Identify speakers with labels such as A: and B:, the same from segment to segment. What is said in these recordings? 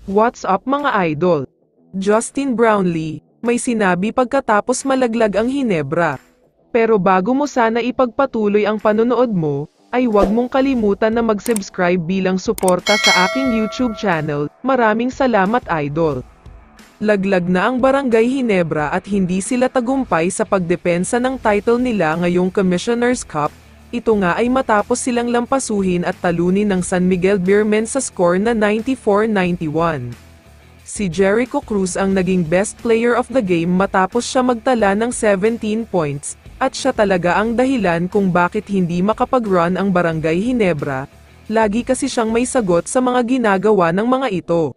A: What's up mga idol? Justin Brownlee, may sinabi pagkatapos malaglag ang Hinebra. Pero bago mo sana ipagpatuloy ang panonood mo, ay huwag mong kalimutan na mag-subscribe bilang suporta sa aking YouTube channel. Maraming salamat idol. Laglag na ang Barangay Hinebra at hindi sila tagumpay sa pagdepensa ng title nila ngayong Commissioner's Cup. Ito nga ay matapos silang lampasuhin at talunin ng San Miguel Beermen sa score na 94-91. Si Jericho Cruz ang naging best player of the game matapos siya magtala ng 17 points, at siya talaga ang dahilan kung bakit hindi makapag-run ang Barangay Hinebra. Lagi kasi siyang may sagot sa mga ginagawa ng mga ito.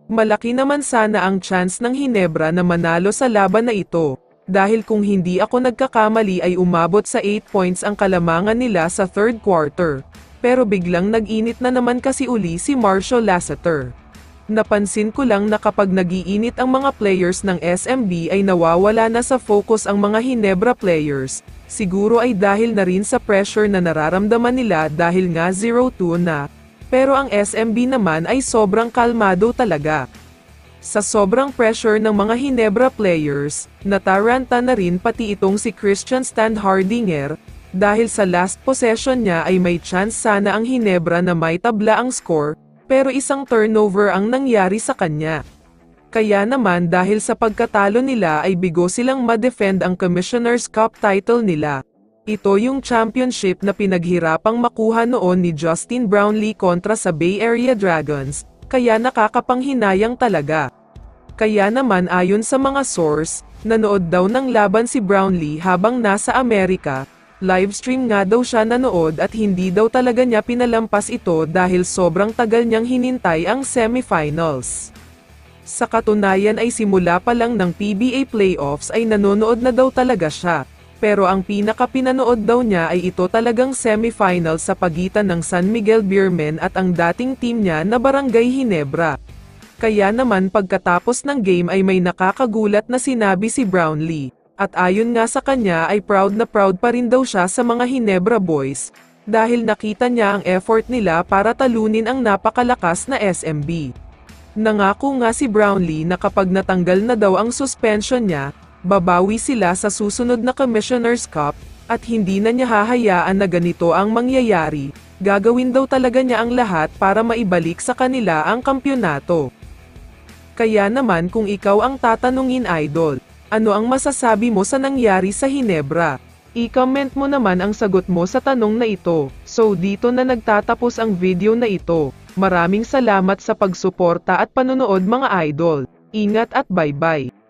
A: Malaki naman sana ang chance ng Hinebra na manalo sa laban na ito. Dahil kung hindi ako nagkakamali ay umabot sa 8 points ang kalamangan nila sa third quarter. Pero biglang nag-init na naman kasi uli si Marshall Lassiter. Napansin ko lang na kapag nag-iinit ang mga players ng SMB ay nawawala na sa focus ang mga Hinebra players. Siguro ay dahil na rin sa pressure na nararamdaman nila dahil nga 0-2 na. Pero ang SMB naman ay sobrang kalmado talaga. Sa sobrang pressure ng mga Hinebra players, nataranta na rin pati itong si Christian Standhardinger, dahil sa last possession niya ay may chance sana ang Hinebra na may tabla ang score, pero isang turnover ang nangyari sa kanya. Kaya naman dahil sa pagkatalo nila ay bigo silang ma-defend ang Commissioner's Cup title nila. Ito yung championship na pinaghirapang makuha noon ni Justin Brownlee kontra sa Bay Area Dragons. Kaya nakakapanghinayang talaga. Kaya naman ayon sa mga source, nanood daw ng laban si Brownlee habang nasa Amerika, livestream nga daw siya nanood at hindi daw talaga niya pinalampas ito dahil sobrang tagal niyang hinintay ang semifinals. Sa katunayan ay simula pa lang ng PBA playoffs ay nanonood na daw talaga siya. Pero ang pinaka-pinanood daw niya ay ito talagang semifinal sa pagitan ng San Miguel Beermen at ang dating team niya na Barangay Hinebra. Kaya naman pagkatapos ng game ay may nakakagulat na sinabi si Brownlee. At ayon nga sa kanya ay proud na proud pa rin daw siya sa mga Hinebra boys. Dahil nakita niya ang effort nila para talunin ang napakalakas na SMB. Nangako nga si Brownlee na kapag natanggal na daw ang suspension niya, babawi sila sa susunod na Commissioner's Cup, at hindi na niya hahayaan na ganito ang mangyayari. Gagawin daw talaga niya ang lahat para maibalik sa kanila ang kampyonato. Kaya naman kung ikaw ang tatanungin idol, ano ang masasabi mo sa nangyari sa Hinebra? I-comment mo naman ang sagot mo sa tanong na ito. So dito na nagtatapos ang video na ito. Maraming salamat sa pagsuporta at panonood mga idol. Ingat at bye-bye.